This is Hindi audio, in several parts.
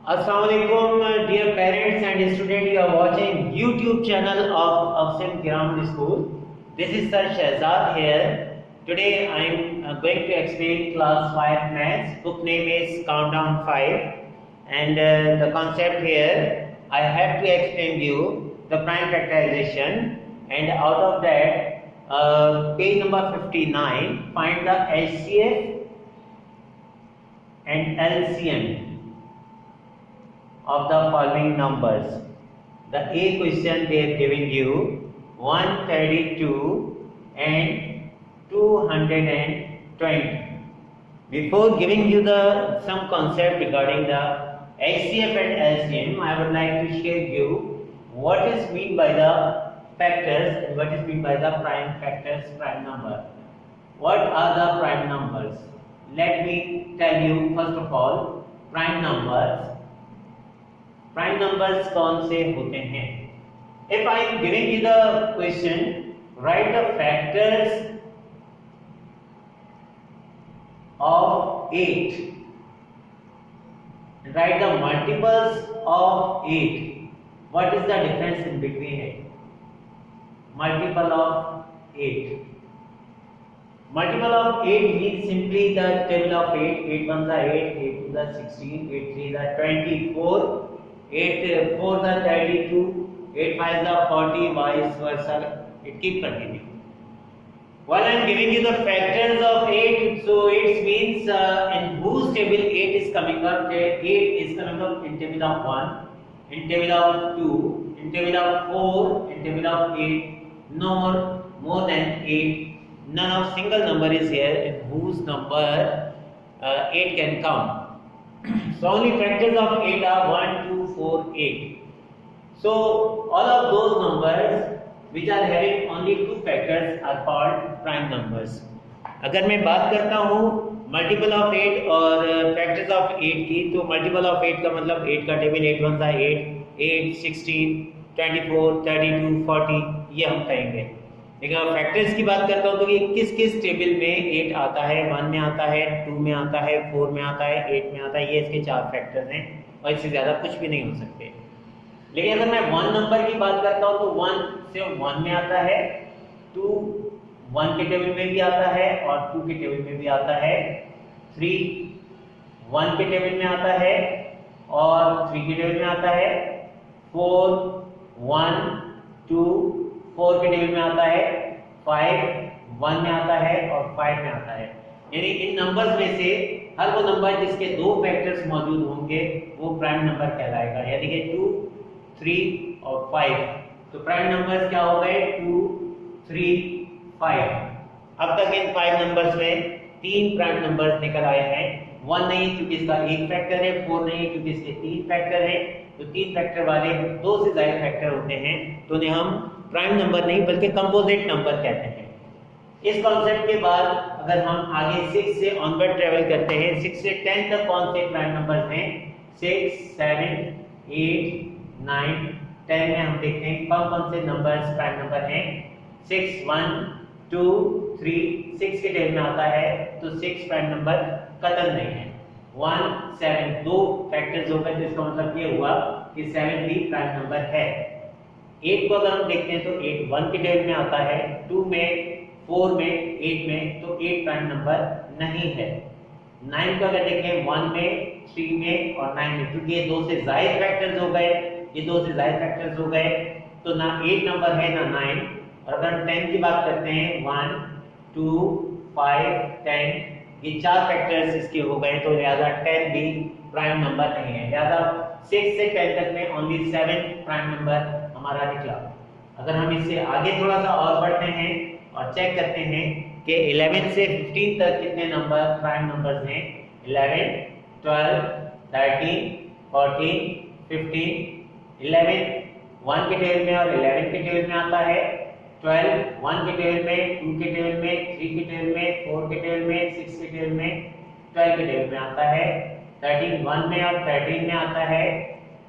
Assalamualaikum, dear parents and students. You are watching YouTube channel of Afsin Grammar School. This is Sir Shahzad here. Today I am going to explain class 5 maths. Book name is Countdown 5, and the concept here I have to explain you the prime factorization, and out of that page number 59, find the HCF and LCM of the following numbers. The A question they are giving you 132 and 220. Before giving you some concept regarding the HCF and LCM, I would like to share you what is meant by the factors and what is meant by the prime factors, prime number. What are the prime numbers? Let me tell you first of all prime numbers. Prime numbers कौन से होते हैं? If I am giving you the question, right the factors of 8, right the multiples of 8. What is the difference in between it? Multiple of 8. Multiple of 8 means simply the table of 8. 8 1s are 8, 8 2s are 16, 8 3s are 24, 8 4s are 32, 8 5s are 40, vice versa. It keep continuing. While I am giving you the factors of 8, so it means in whose table 8 is coming up. 8 is coming up in table of 1, in table of 2, in table of 4, in table of 8, nor more than 8. None of single number is here in whose number 8 can come. So only factors of 8 are 1, 2, 4, 8. So all of those numbers which are having only two factors are called prime numbers. अगर मैं बात करता हूँ मल्टीपल ऑफ 8 और फैक्टर्स ऑफ 8 की, तो मल्टीपल ऑफ 8 का मतलब 8 का टेबल 8 1 8, 8 16, 24, 32, 40 ये हम कहेंगे. लेकिन अब फैक्टर्स की बात करता हूँ तो ये किस किस टेबल में 8 आता है, 1 में आता है, 2 में आता है, 4 में आता है, 8 में आता है. ये इसके 4 फैक्टर्स हैं और इससे ज़्यादा कुछ भी नहीं हो सकते. लेकिन अगर मैं 1 नंबर की बात करता हूँ तो 1 से 1 में आता है, 2 1 के टेबल में भी आता है और 2 के टेबल में भी आता है, 3 1 के टेबल में आता है और 3 के टेबल में आता है, 4 1 2 4 के टेबल में आता है, 5 1 में आता है और 5 में आता है. यानी इन नंबर्स में से हर वो नंबर जिसके दो फैक्टर्स मौजूद होंगे वो प्राइम नंबर कहलाएगा. यानी कि 2 3 और 5. तो प्राइम नंबर्स क्या हो गए? 2 3 5. अब तक इन 5 नंबर्स में 3 प्राइम नंबर्स निकल आए हैं. 1 नहीं क्योंकि इसका एक फैक्टर है, 4 नहीं क्योंकि इसके 3 फैक्टर हैं. तो 3 फैक्टर वाले 2 से ज्यादा फैक्टर होते हैं तो उन्हें हम प्राइम नंबर नहीं बल्कि कंपोजिट नंबर कहते हैं. इस कॉन्सेप्ट के बाद अगर हम आगे 6 से ऑनवर्ड ट्रेवल करते हैं, 6 से 10 तक कौन से प्राइम नंबर्स हैं? 6 7 8 9 10 में हम देखते हैं कौन कौन से नंबर्स प्राइम नंबर हैं. 6 1 2 3 6 के टेबल में आता है तो 6 प्राइम नंबर कतई नहीं है. 1 7 दो फैक्टर्स हो गए तो इसका मतलब ये हुआ कि 7 भी प्राइम नंबर है. 8 को अगर हम देखते हैं तो 8 1 के टेबल में आता है, 2 में 4 में 8 में, तो 8 प्राइम नंबर नहीं है. 9 को अगर देखें 1 में 3 में और 9 में, क्योंकि ये 2 से ज्यादा फैक्टर्स हो गए, ये 2 से ज्यादा फैक्टर्स हो गए तो ना 8 नंबर है ना 9. और अगर हम 10 की बात करते हैं 1 2 5 10, ये 4 फैक्टर्स इसके हो गए तो लिहाजा 10 भी प्राइम नंबर नहीं है. लिहाजा 6 से 10 तक में ओनली 7 प्राइम नंबर हमारा निकला. अगर हम इससे आगे थोड़ा सा और बढ़ते हैं और चेक करते हैं कि 11 से 15 तक कितने नंबर प्राइम नंबर्स हैं. 11 12 13 14 15. 11 1 के टेबल में और 11 के टेबल में आता है, 12 1 के टेबल में, 2 के टेबल में, 3 के टेबल में, 4 के टेबल में, 6 के टेबल में, 12 के टेबल में आता है, 13 1 में और 13 में आता है,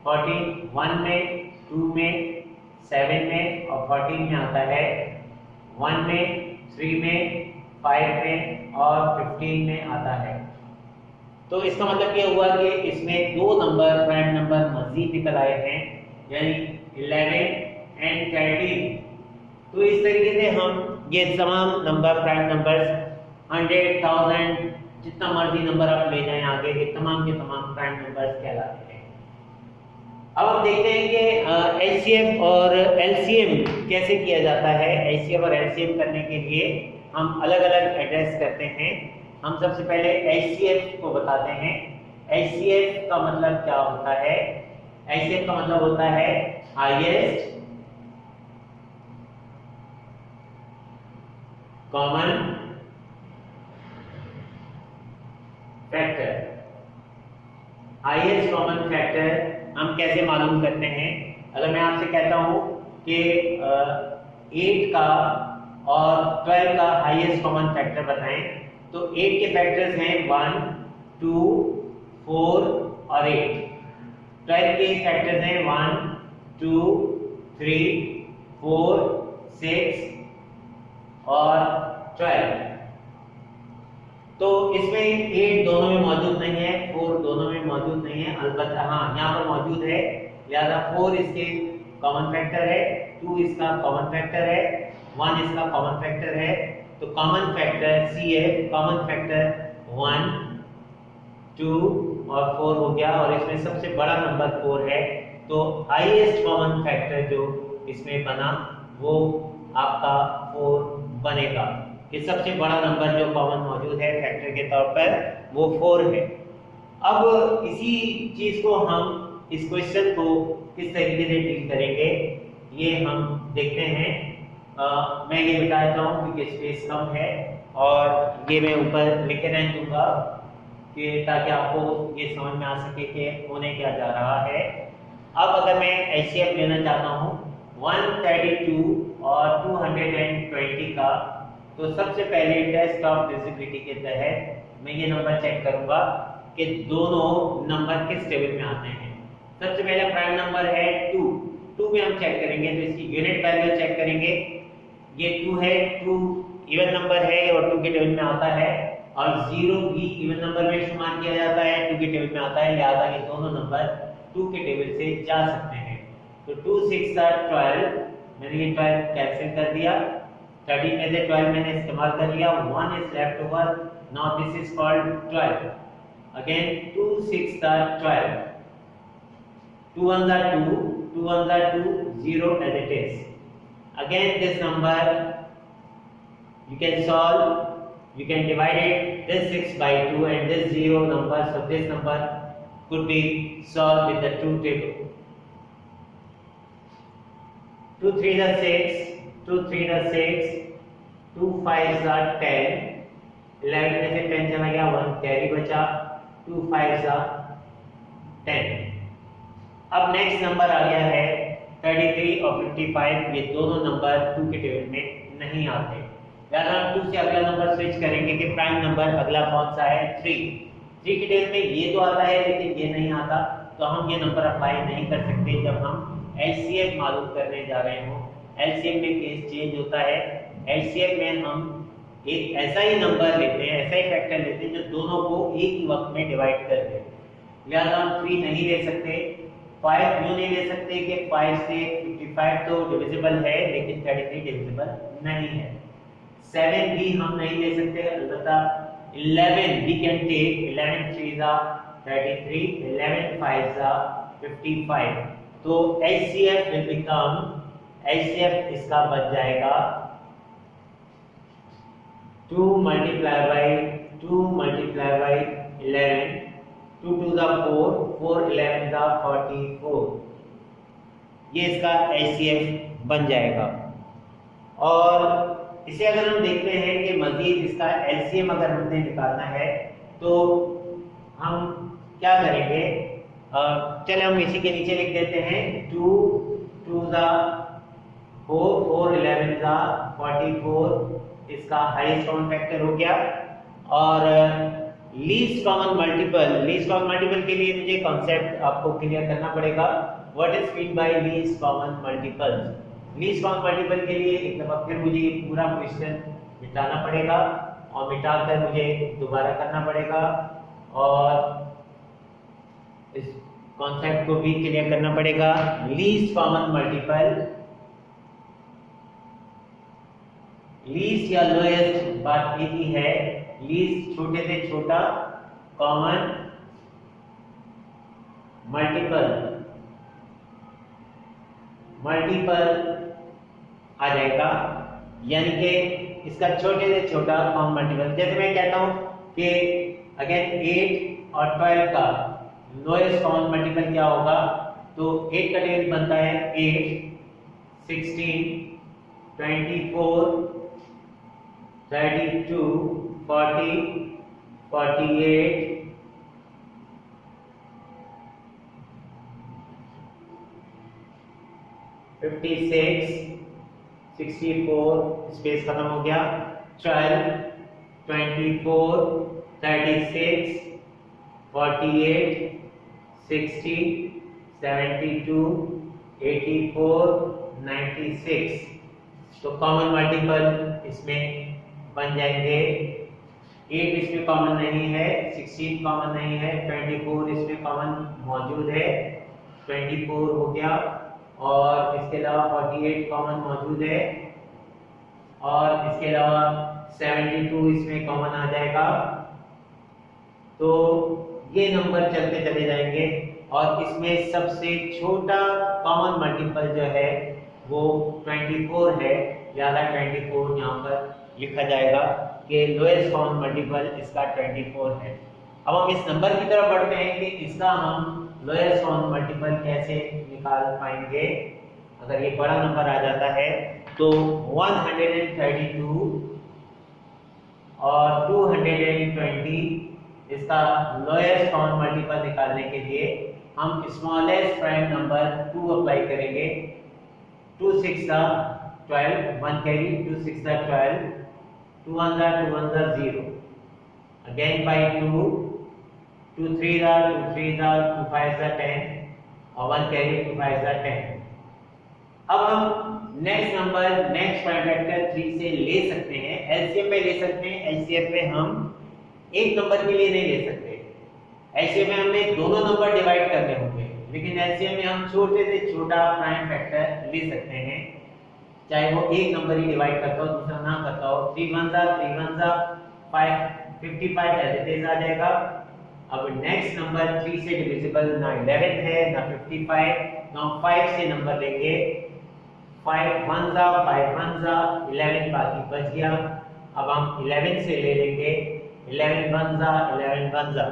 14 1 में, 2 में, 7 में और 14 में आता है, 1 में, 3 में, 5 में और 15 में आता है. तो इसका मतलब ये हुआ कि इसमें दो नंबर प्राइम नंबर मजीद निकल आए हैं, यानी 11 एंड 13। तो इस तरीके से हम ये तमाम नंबर प्राइम नंबर्स 100,000 जितना मर्जी नंबर आप ले जाएं आगे, ये तमाम के तमाम प्राइम नंबर्स कहलाते हैं। अब हम देखते हैं कि एचसीएफ और एलसीएम कैसे किया जाता है। एचसीएफ और एलसीएम करने के लिए हम अलग अलग एड्रेस करते हैं। हम सबसे पहले एचसीएफ को बताते हैं। एचसीएफ का मतलब क्या होता है? एचसीएफ का मतलब होता है highest common factor. Highest common factor हम कैसे मालूम करते हैं? अगर मैं आपसे कहता हूं कि 8 का और 12 का हाईएस्ट कॉमन फैक्टर बताएं, तो 8 के फैक्टर्स हैं 1, 2, 4 और 8। 12 के फैक्टर्स हैं 1, 2, 3, 4, 6 और 12। तो इसमें 8 दोनों में मौजूद नहीं है, 4 दोनों में मौजूद नहीं है, अलबत्ता हाँ यहाँ पर मौजूद है, लिहाजा 4 इसके कॉमन फैक्टर है, 2 इसका कॉमन फैक्टर है, 1 इसका कॉमन फैक्टर है। तो common factor CF common factor 1, 2 और 4 हो गया, और इसमें सबसे बड़ा नंबर 4 है। तो हाईएस्ट कॉमन फैक्टर जो इसमें बना वो आपका 4 बनेगा कि सबसे बड़ा नंबर जो कॉमन मौजूद है फैक्टर के तौर पर वो 4 है। अब इसी चीज को हम इस क्वेश्चन को किस तरीके से डील करेंगे ये हम देखते हैं। मैं ये मिटा देता हूँ क्योंकि स्पेस कम है, और ये मैं ऊपर लिखे रहने दूंगा कि ताकि आपको ये समझ में आ सके कि होने क्या जा रहा है। अब अगर मैं एचसीएफ लेना चाहता हूँ 132 और 220 का, तो सबसे पहले टेस्ट ऑफ डिविजिबिलिटी के तहत मैं ये नंबर चेक करूंगा कि दोनों नंबर किस टेबल में आते हैं। सबसे पहले प्राइम नंबर है 2 में हम चेक करेंगे, तो इसकी यूनिट वैल्यू चेक करेंगे। ये 2 है, 2 इवन नंबर है और 2 के टेबल में आता है, और 0 भी इवन नंबर में शुमार किया जाता है, 2 के टेबल में आता है, लिहाजा ये दोनों नंबर 2 के टेबल से जा सकते हैं। तो 2 6 12, मैंने ये 12 कैंसिल कर दिया, 13 में से 12 मैंने इस्तेमाल कर लिया, 1 is left over, now this is called 12. Again 2 6 12, 2 1s are 2, 2 1s are 2, 0 as it is. Again this number you can solve, you can divide it, this 6 by 2 and this 0 number, so this number could be solved with the truth table. 2 3s are 6, 2 3s are 6, 2 5s are 10, 11 में से 10 चला गया, 1 कैरी बचा, 2 5s are 10। अब नेक्स्ट नंबर आ गया है 33 और 55, ये दोनों नंबर 2 के टेबल में नहीं आते, यार हम 2 से अगला नंबर स्विच करेंगे कि प्राइम नंबर अगला कौन सा है 3 के टेबल में ये तो आता है लेकिन ये नहीं आता, तो हम ये नंबर अप्लाई नहीं कर सकते जब हम एचसीएफ मालूम करने जा रहे हो। एचसीएफ में केस चेंज होता है। एचसीएफ में हम एक ऐसा ही नंबर लेते हैं, ऐसा ही फैक्टर लेते हैं जो दोनों को एक ही वक्त में डिवाइड कर दे, लिहाजा हम 3 नहीं ले सकते, 5 यूं नहीं ले सकते कि 5 से 55 तो डिविजिबल है लेकिन 33 डिविजिबल नहीं है। 7 भी हम नहीं ले सकते, अलबत्ता 11 we can take, 11 3s are 33, 11 5s are 55। तो HCF will become, HCF इसका बन जाएगा 2 multiply by 11, 2 2s are 4, 4 11s are 44, ये इसका HCF बन जाएगा। और इसे अगर हम देखते हैं कि मजीद इसका एलसीएम अगर हमने निकालना है तो हम क्या करेंगे, चले हम इसी के नीचे लिख देते हैं 2 2s are 4, 4 11s are 44, इसका हाईएस्ट कॉमन फैक्टर हो गया। और लीस्ट कॉमन मल्टीपल के लिए मुझे कॉन्सेप्ट आपको क्लियर करना पड़ेगा। What is mean by least common multiple? Least common multiple के लिए एक दफा फिर मुझे ये पूरा क्वेश्चन मिटाना पड़ेगा और मिटाकर मुझे दोबारा करना पड़ेगा, और इस कॉन्सेप्ट को भी क्लियर करना पड़ेगा। लीस्ट कॉमन मल्टीपल, लीस्ट या लोएस्ट बात एक ही है। लीस्ट छोटे से छोटा, कॉमन मल्टीपल आ जाएगा, यानी कि इसका छोटे से छोटा कॉमन मल्टीपल। जैसे मैं कहता हूं कि अगेन 8 और 12 का लोएस्ट कॉमन मल्टीपल क्या होगा, तो 8 का टेबल बनता है 8, 16, 24, 32, 40, 48, 56, 64, स्पेस खत्म हो गया, 12, 24, 36, 48, 60, 72, 84, 96। तो कॉमन मल्टीपल इसमें बन जाएंगे। 8 इसमें कॉमन नहीं है, 16 कॉमन नहीं है, 24 इसमें कॉमन मौजूद है, 24 हो गया, और इसके अलावा 48 कॉमन मौजूद है, और इसके अलावा 72 इसमें कॉमन आ जाएगा। तो ये नंबर चलते चले जाएंगे, और इसमें सबसे छोटा कॉमन मल्टीपल जो है वो 24 है, लिहाजा 24 यहाँ पर लिखा जाएगा कि लोएस्ट कॉमन मल्टीपल इसका 24 है। अब हम इस नंबर की तरफ बढ़ते हैं कि इसका हम लोएस्ट कॉमन मल्टीपल कैसे निकाल पाएंगे। अगर ये बड़ा नंबर आ जाता है तो 132 और 220 इसका लोएस्ट कॉमन मल्टीपल निकालने के लिए हम स्मॉलेस्ट प्राइम नंबर 2 अप्लाई करेंगे। 2 6 12, 1 कैरी, 2 6 12, 2 1 0, again by 2, 2 3 2 3 2 5 10, और 1 कैरी, 2 5 10। अब हम next number next prime factor 3 से ले सकते हैं, एलसीएम में ले सकते हैं। एलसीएम में हम एक नंबर के लिए नहीं ले सकते, एलसीएम में हमें दोनों नंबर डिवाइड करने होंगे, लेकिन एलसीएम में हम छोटे से छोटा प्राइम फैक्टर ले सकते हैं, चाहे वो एक नंबर ही डिवाइड करता हो दूसरा ना करता हो। 3 1 5 55 एज इट इज आ जाएगा। अब नेक्स्ट नंबर 3 से डिविजिबल ना 11 है ना 55, तो हम 5 से नंबर लेंगे। 5 1 5 1 11 बाकी बच गया। अब हम 11 से ले लेंगे, 11 1 11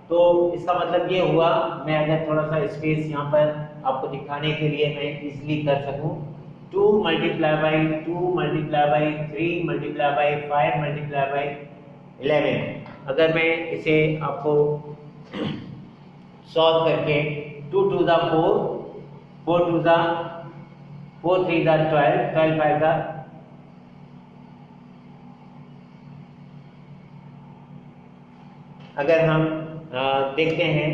तो इसका मतलब ये हुआ, मैं अगर थोड़ा सा स्पेस यहाँ पर आपको दिखाने के लिए मैं इजीली कर सकूं, 2 multiply by 2 multiply by 3 multiply by 5 multiply by 11। अगर मैं इसे आपको सॉल्व करके 2 2 4, 4 2 4 3 12, 12 5 अगर हम देखते हैं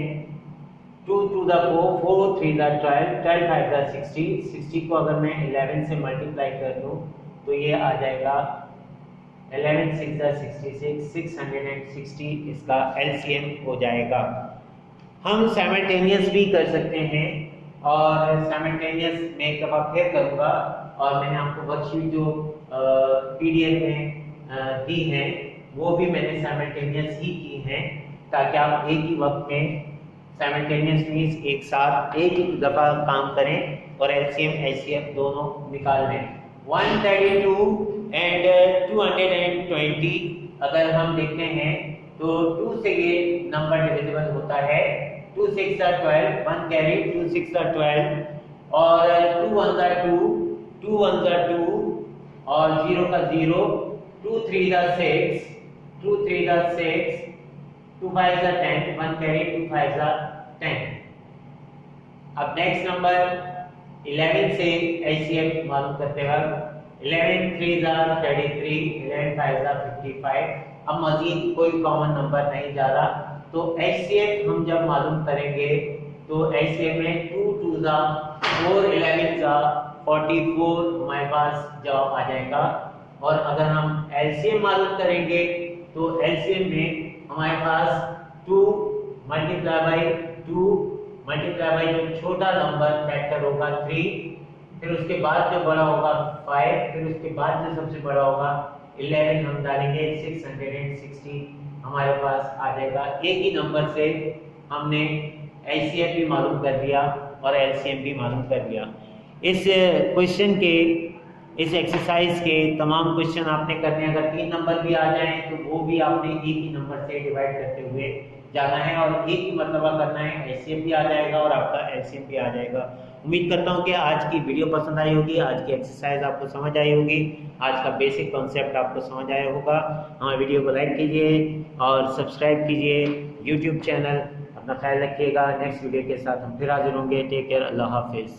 2 2 4, 4 3 12, 12 5 60, 60 को अगर मैं 11 से मल्टीप्लाई कर दूं तो ये आ जाएगा 11 6 66, 660 इसका एलसीएम हो जाएगा। हम साइमल्टेनियस भी कर सकते हैं, और साइमल्टेनियस में एक दफा फिर करूंगा, और मैंने आपको वर्कशीट जो पीडीएफ में दी है वो भी मैंने साइमल्टेनियस ही की है, ताकि आप एक ही वक्त में साइमल्टेनियस मींस एक साथ एक ही दफा काम करें और एलसीएम एचसीएफ दोनों निकाल लें। 132 एंड 220 अगर हम देखते हैं तो 2 से ये नंबर डिविजिबल होता है। 2 6 12, 1 कैरी, 2 6 12, और 2 1 2, 2 1 2, और 0 का 0, 2 3 6, 2 3 6, 2 5 10, 1 कैरी, 2 5 10। अब नेक्स्ट नंबर 11 से एचसीएफ मालूम करते वक्त 11 3 33, 11 5 55। अब मजीद कोई कॉमन नंबर नहीं जा रहा, तो एचसीएफ हम जब मालूम करेंगे तो एचसीएफ में 2 2 4 11 44 हमारे पास जवाब आ जाएगा। और अगर हम एलसीएम मालूम करेंगे तो एलसीएम में हमारे पास 2 मल्टीप्लाई बाई 2 मल्टीप्लाई बाई जो छोटा नंबर फैक्टर होगा 3, फिर उसके बाद जो बड़ा होगा 5, फिर उसके बाद जो सबसे बड़ा होगा 11 हम डालेंगे 660 हमारे पास आ जाएगा। एक ही नंबर से हमने एलसीएम भी मालूम कर दिया और एलसीएम भी मालूम कर दिया। इस क्वेश्चन के, इस एक्सरसाइज के तमाम क्वेश्चन आपने करने, अगर 3 नंबर भी आ जाएं तो वो भी आपने एक ही नंबर से डिवाइड करते हुए जाना है और एक ही मरतबा करना है, एलसीएम भी आ जाएगा और आपका एलसीएम भी आ जाएगा। उम्मीद करता हूँ कि आज की वीडियो पसंद आई होगी, आज की एक्सरसाइज आपको समझ आई होगी, आज का बेसिक कॉन्सेप्ट आपको समझ आया होगा। हमारे वीडियो को लाइक कीजिए और सब्सक्राइब कीजिए यूट्यूब चैनल। अपना ख्याल रखिएगा। नेक्स्ट वीडियो के साथ हम फिर हाजिर होंगे। टेक केयर, अल्लाह हाफिज़।